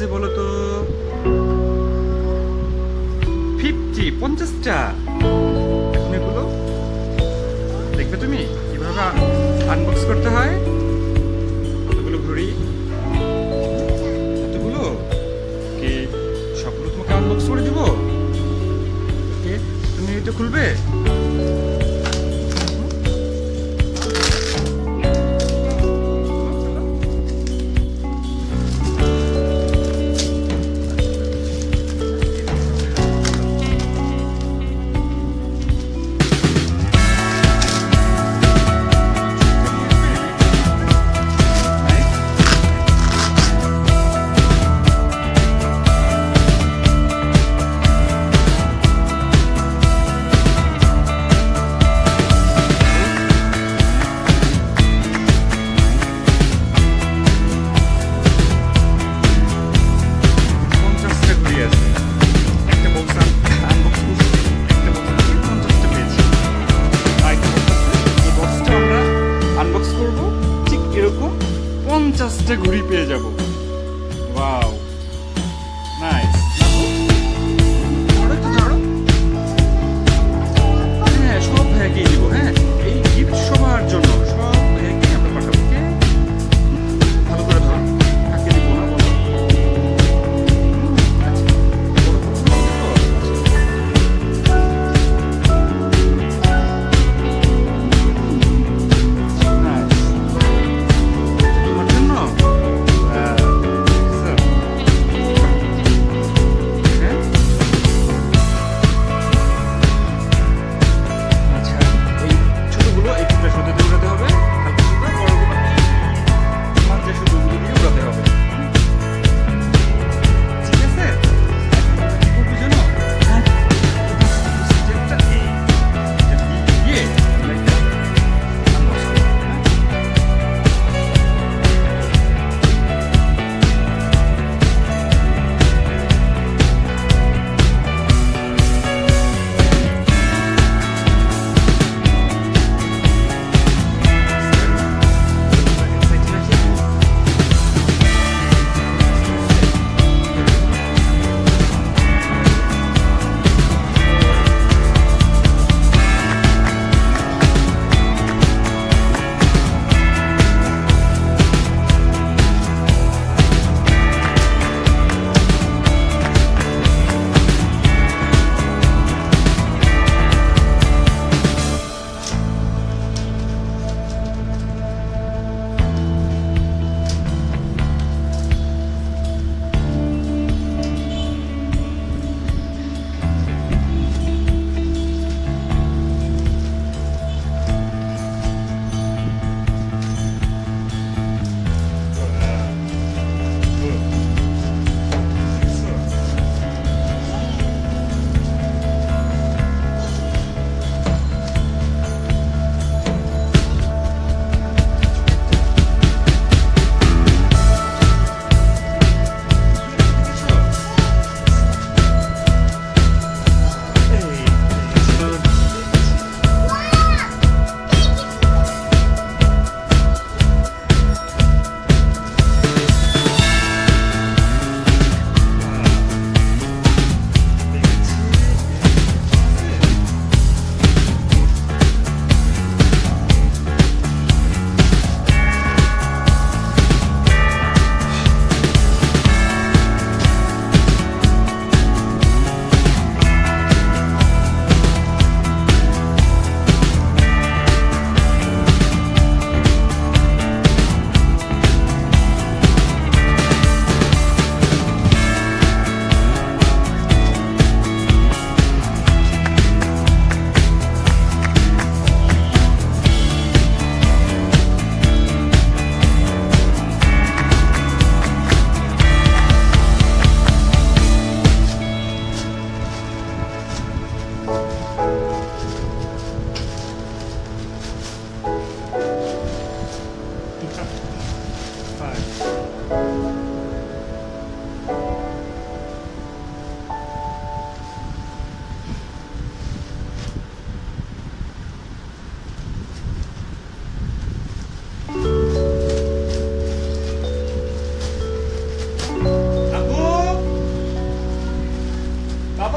আছে বলো তো? 50টা। এখন এগুলো দেখবে তুমি কিভাবে আনবক্স করতে হয়। কতগুলো ঘড়ি, কতগুলো কি সবগুলো তোমাকে আনবক্স করে দিব। ওকে, তুমি এটা খুলবে।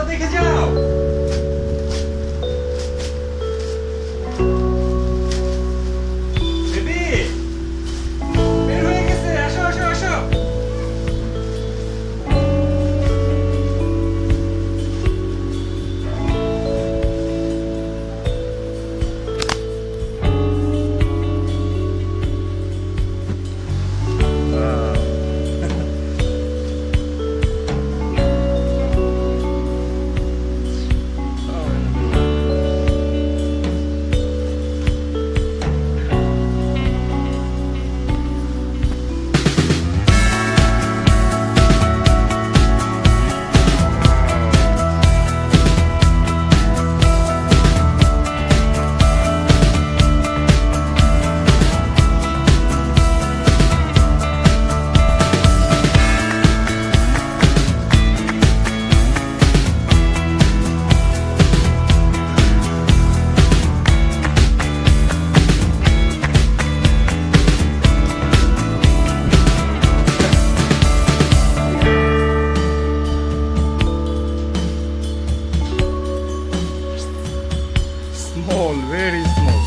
দেখে যাও। বেবি বের হয়ে গেছে, আসো আসো আসো। Small, very small.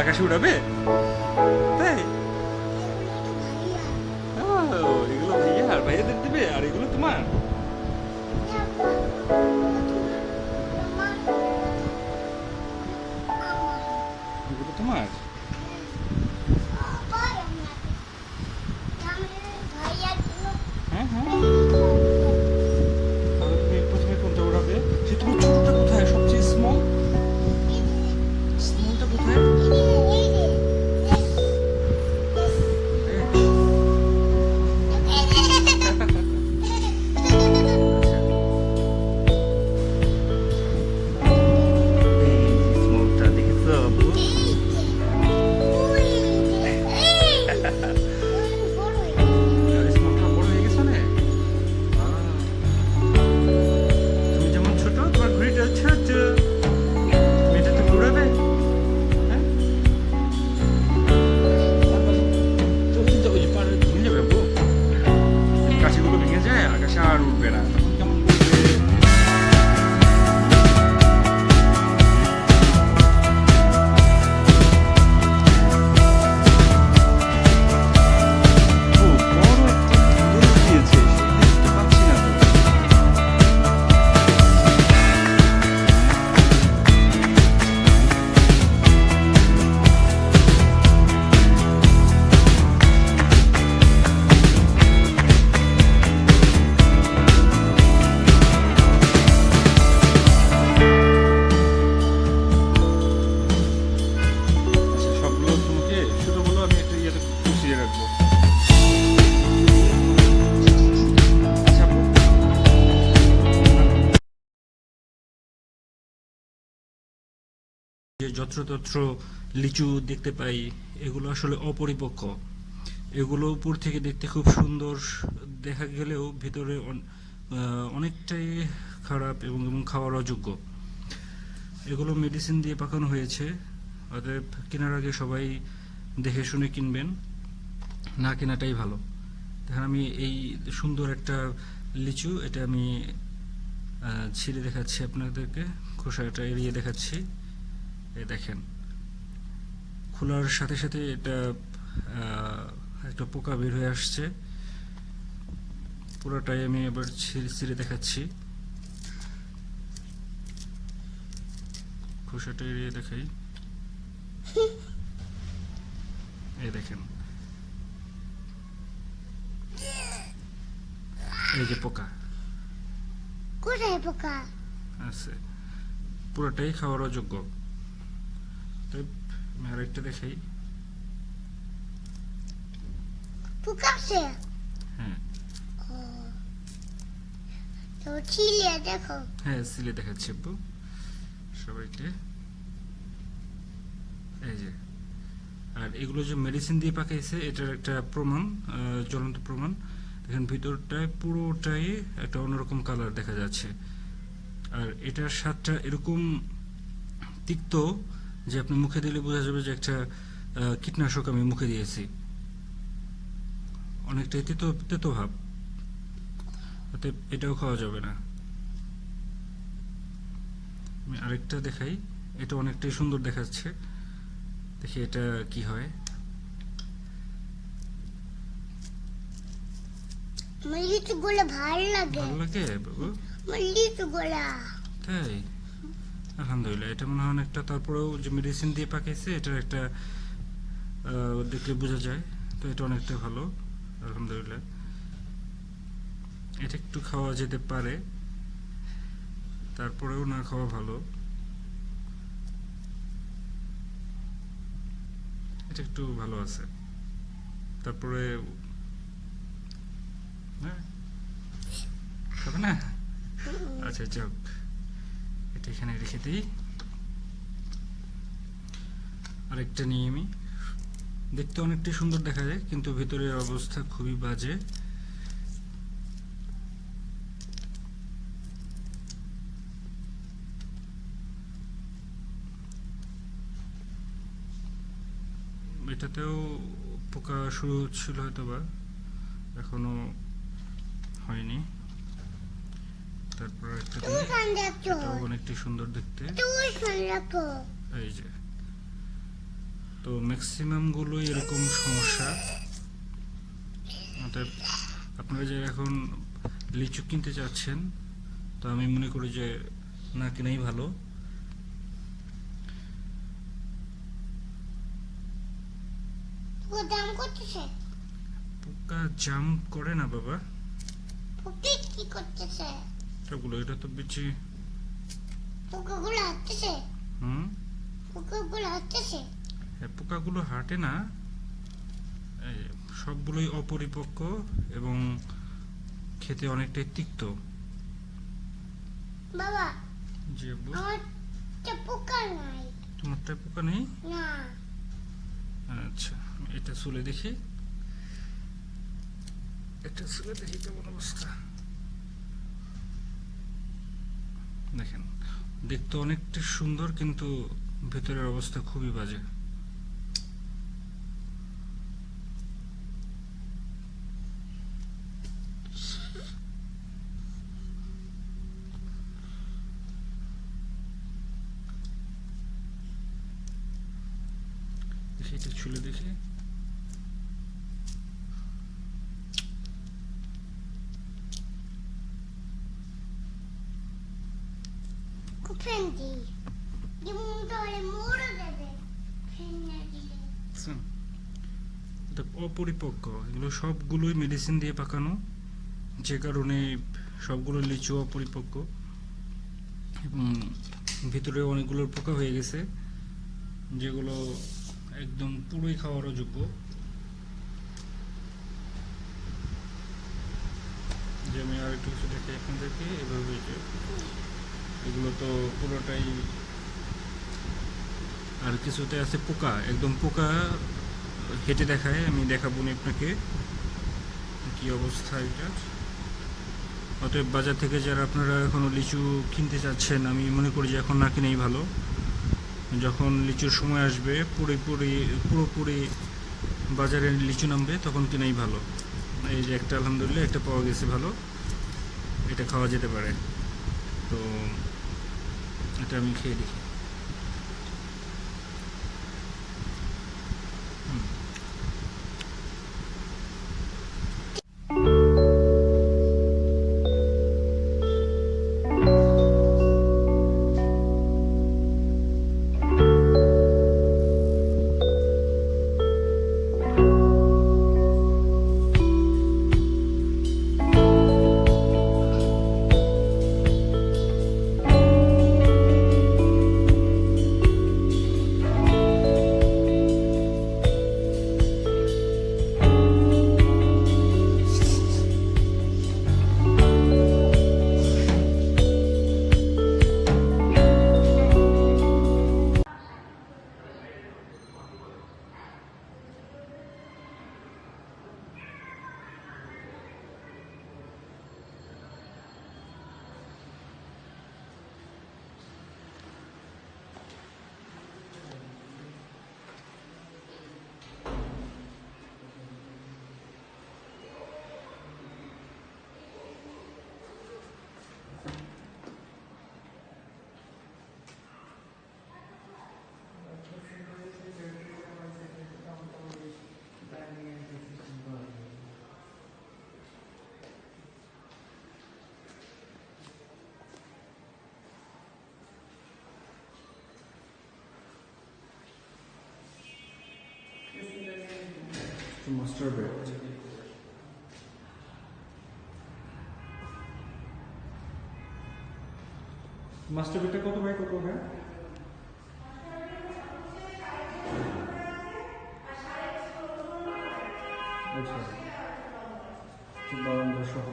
আকাশে উড়াবে? তাই এগুলো ভাইয়া আর ভাইয়াদের দিবে, আর এগুলো তোমার? এগুলো তোমার? হ্যাঁ হ্যাঁ যত্রতত্র লিচু দেখতে পাই, এগুলো আসলে অপরিপক্ক। এগুলো উপর থেকে দেখতে খুব সুন্দর দেখা গেলেও ভিতরে অনেকটাই খারাপ এবং খাওয়ার অযোগ্য। এগুলো মেডিসিন দিয়ে পাকানো হয়েছে, অতএব কেনার আগে সবাই দেখে শুনে কিনবেন, না কেনাটাই ভালো। দেখেন আমি এই সুন্দর একটা লিচু, এটা আমি ছিঁড়ে দেখাচ্ছি আপনাদেরকে, খোসাটা এড়িয়ে দেখাচ্ছি। এই দেখেন, খোলার সাথে সাথে এটা একটা পোকা বের হয়ে আসছে। পুরোটাই আমি এবার ছিঁড়ে দেখাচ্ছি, খোসাটা এড়িয়ে দেখাই। এই দেখেন, এই যে পোকা, কোথায় পোকা আছে, পুরোটাই খাওয়ার অযোগ্য। তাই আমি আরেকটা দেখাই। পোকা আছে? হ্যাঁ তো ছিলে দেখো। হ্যাঁ, সিলে দেখাচ্ছি আপু সবাইকে। এই যে, আর এগুলো যে মেডিসিন দিয়ে পাকাইছে এটার একটা প্রমাণ, জ্বলন্ত প্রমাণ। দেখেন ভিতরটায় পুরোটাই একটা অন্যরকম কালার দেখা যাচ্ছে, আর এটার স্বাদটা এরকম তিক্ত যে আপনি মুখে দিলে বোঝা যাবে যে একটা কীটনাশক আমি মুখে দিয়েছি, অনেকটাই তেতো তেতো ভাব। অতএব এটাও খাওয়া যাবে না। আমি আরেকটা দেখাই, এটা অনেকটাই সুন্দর দেখাচ্ছে, দেখি এটা কি হয়। আমার লিচু গোলা ভালো লাগে। ভালো লাগে বাবু? আমার লিচু গোলা। তাই? আলহামদুলিল্লাহ, এটা মনে হয় অনেকটা, তারপরেও যে মেডিসিন দিয়ে পাকাইছে এটার একটা দেখলে বোঝা যায়, তো এটা অনেকটা ভালো আলহামদুলিল্লাহ। এটা একটু খাওয়া যেতে পারে, তারপরেও না খাওয়া ভালো। এটা একটু ভালো আছে, তারপরে হ্যাঁ খাবে না? আচ্ছা যাক, এটা এখানে রেখে দিই। আরেকটা নিয়ে আমি, দেখতে অনেকটা সুন্দর দেখা যায় কিন্তু ভেতরের অবস্থা খুবই বাজে। এটাতেও পোকা শুরু হচ্ছিল হয়তো বা, এখনো হয়নি। তারপর একটা দিই, এটাও অনেকটা সুন্দর দেখতে। এই যে, তো ম্যাক্সিমাম গুলোই এরকম সমস্যা। অতএব আপনারা যে এখন লিচু কিনতে চাচ্ছেন, তো আমি মনে করি যে না কেনাই ভালো। দাম করতেছে? পোকা জাম্প করে না বাবা, পোকা কি করতেছে? সবগুলো, এটা তো বিচি। পোকাগুলো হাঁটতেছে? হুম, পোকাগুলো হাঁটতেছে? হ্যাঁ, পোকাগুলো হাঁটে না, সবগুলোই অপরিপক্ক এবং খেতে অনেকটাই তিক্ত। বাবা, জি আব্বু। আমারটা পোকা নাই। তোমারটা পোকা নেই? না। আচ্ছা, এটা চুলে দেখি, এটা চুলে দেখি কেমন অবস্থা। দেখেন, দেখতে অনেকটা সুন্দর কিন্তু ভেতরের অবস্থা খুবই বাজে। দেখি এটা ছুলে দেখি। ফ্রেন্ডি যেমন তাহলে মরে যাবে ফ্রেন্ডে দিলে। এটা অপরিপক্ক, এগুলো সবগুলোই মেডিসিন দিয়ে পাকানো, যে কারণে সবগুলো লিচু অপরিপক্ক এবং ভিতরে অনেকগুলো পোকা হয়ে গেছে, যেগুলো একদম পুরোই খাওয়ার অযোগ্য। যে আমি আর একটু কিছু দেখি আপনাদেরকে, এভাবে যে এগুলো তো পুরোটাই আর কিছুতে আছে পোকা, একদম পোকা হেঁটে দেখায়, আমি দেখাবো না আপনাকে কি অবস্থা এটা। অতএব বাজার থেকে যারা আপনারা এখনও লিচু কিনতে চাচ্ছেন, আমি মনে করি যে এখন না কিনেই ভালো। যখন লিচুর সময় আসবে, পুরোপুরি বাজারে লিচু নামবে, তখন কিনাই ভালো। এই যে একটা আলহামদুলিল্লাহ একটা পাওয়া গেছে ভালো, এটা খাওয়া যেতে পারে। তো এটা আমি খেয়ে দেখি। Master bed. মাস্টার বেডটা কত বাই কত হয়? আচ্ছা, বারান্দা সহ,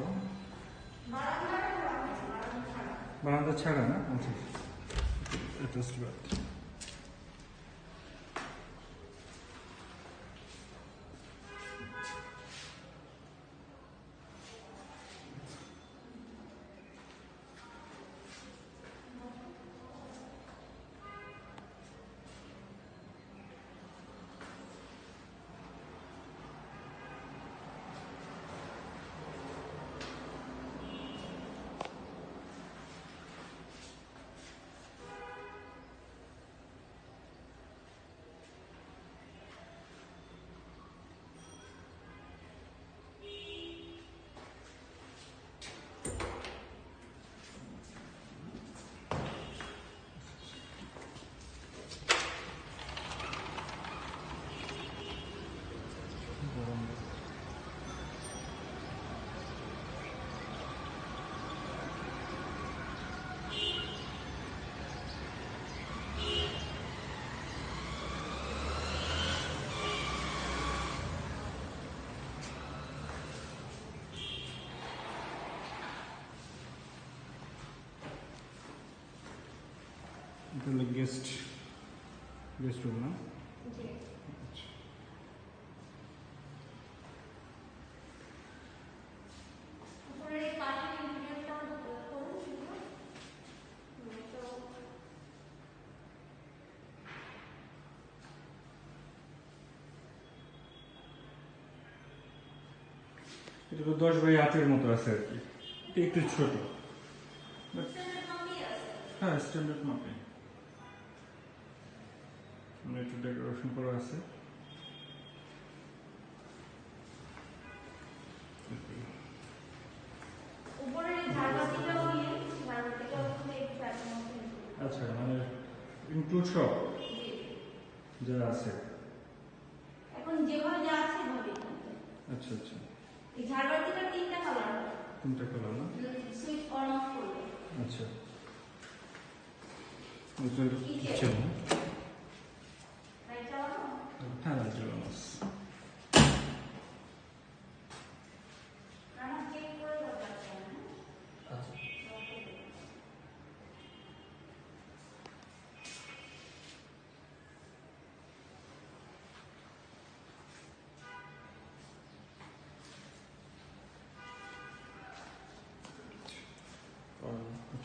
বারান্দা ছাড়া না? আচ্ছা, অ্যাটাচড বাথ। এটা হলো গেস্ট রুম না? আচ্ছা। এটা তো 10x8 মতো আছে আর কি, এটা একটু ছোট। হ্যাঁ, স্ট্যান্ডার্ড মাপে, মানে একটু ডেকোরেশন করা আছে। আচ্ছা, মানে ইনক্লুড সব যা আছে। এখন যেভাবে যা আছে ভাবে। আচ্ছা আচ্ছা, এই ঝাড়বাতিটা তিনটা কালার, কোনটা কালার না? সুইচ অন অফ করবে। আচ্ছা, এটা কিচেন। লাইট চালানো? হ্যাঁ, লাইট জ্বালানো আছে। রানা চেক করে দাও যাচ্ছে না। আচ্ছা,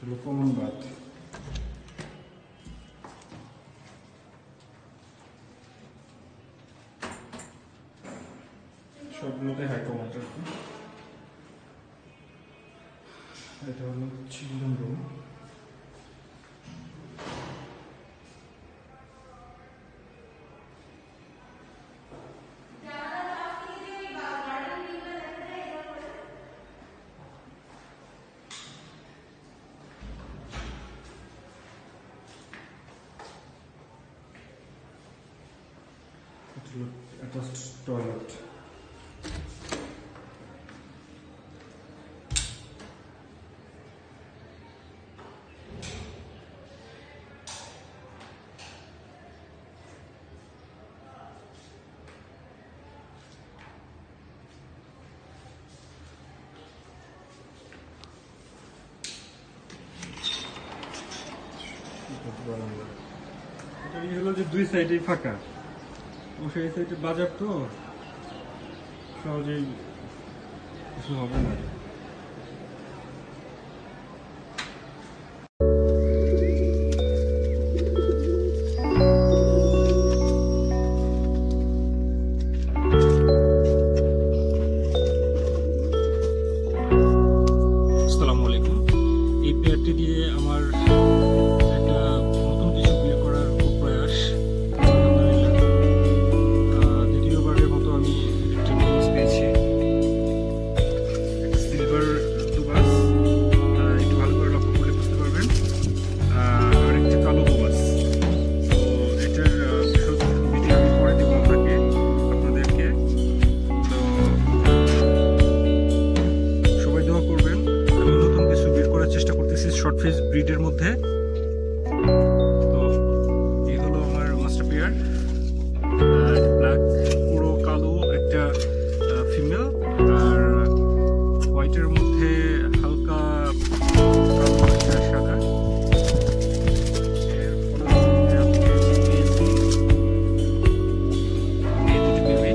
হলো কমন বাথ। সবগুলোতে হাই কমন আর কি। এটা হলো চিলড্রেন রুম। এটা হলো অ্যাটাচড টয়লেট। এটা হলো যে দুই সাইডেই ফাঁকা, অবশ্য এই সাইডে বাজার তো সহজেই কিছু হবে না। আসসালামু আলাইকুম। এই পেয়ারটি দিয়ে আমার একটা নতুন কিছু বিয়ে করার খুব প্রয়াস। আলহামদুলিল্লাহ, দ্বিতীয়বারের মতো আমি একটা ডুবাস পেয়েছি, সিলভার ডুবাস, একটু ভালো করে লক্ষ্য করলে বুঝতে পারবেন, আর একটা কালো ডুবাস। তো এটার ভিডিও আমি পরে দেবো আপনাদেরকে। তো সবাই দোয়া করবেন। আমি নতুন কিছু বের করার চেষ্টা করতেছি শর্ট ফেস ব্রিডের মধ্যে। তো এই হলো আমার মাস্টার পেয়ার, ব্ল্যাক পুরো কালো একটা ফিমেল, আর হোয়াইটের মধ্যে হালকা কালো একটা সাদা। এর পরবর্তীতে আমি পেয়েছি এই দুটি বেবি।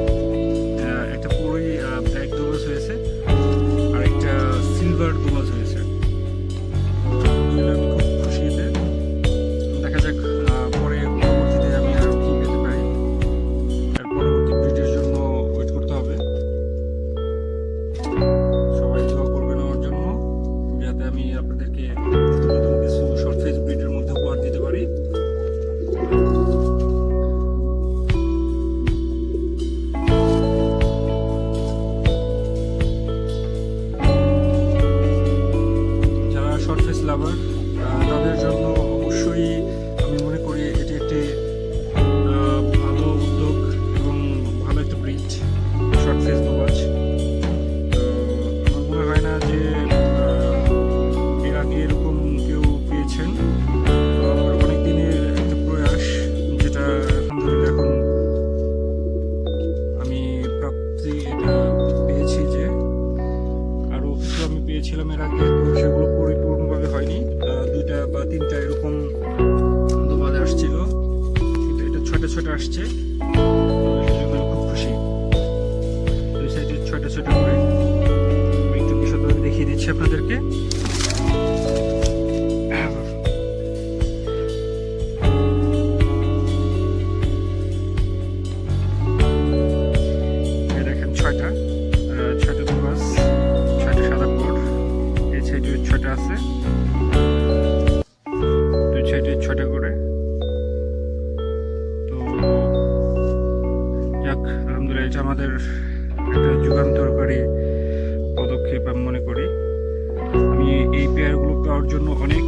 একটা পুরোই ব্ল্যাক ডোবাস হয়েছে আর একটা সিলভার ডোবাস হয়েছে। তো আমি খুব খুশি এতে। দেখা যাক পরে পরবর্তীতে আমি আরও কি পেতে পারি। আর পরবর্তী ব্রিডের জন্য ওয়েট করতে হবে। সবাই দোয়া করবেন আমার জন্য, যাতে আমি আপনাদেরকে নতুন নতুন কিছু শর্ট ফেস ব্রিডের মধ্যে উপহার দিতে পারি। যারা শর্ট ফেস লাভার তাদের জন্য অবশ্যই আমি মনে করি এটি একটি ভালো উদ্যোগ এবং ভালো একটা ব্রিড, শর্ট ফেস ডোবাজ। তো আমার মনে হয় না যে এর আগে এরকম কেউ পেয়েছেন। তো আমার অনেক দিনের একটা প্রয়াস, যেটা আলহামদুলিল্লাহ এখন আমি প্রাপ্তি এটা পেয়েছি। যে আরও কিছু আমি পেয়েছিলাম এর আগে, তো সেগুলো পরিপূর্ণভাবে হয়নি। দুইটা বা তিনটা এরকম দোবাজ আসছিল, কিন্তু এটা ছয়টা ছয়টা আসছে। তো সেজন্য আমি খুব খুশি। দুই সাইডে ছয়টা ছয়টা করে আমি একটু বিশদভাবে দেখিয়ে দিচ্ছি আপনাদেরকে। এই দেখেন ছয়টা দোবাজ, ছয়টা সাদা পর। এই সাইডে ছয়টা আছে, দুই সাইডে ছয়টা করে। তো যাক, আলহামদুলিল্লাহ, এটা আমাদের একটা যুগান্তরকারী পদক্ষেপ আমি মনে করি। আমি এই পেয়ারগুলো পাওয়ার জন্য অনেক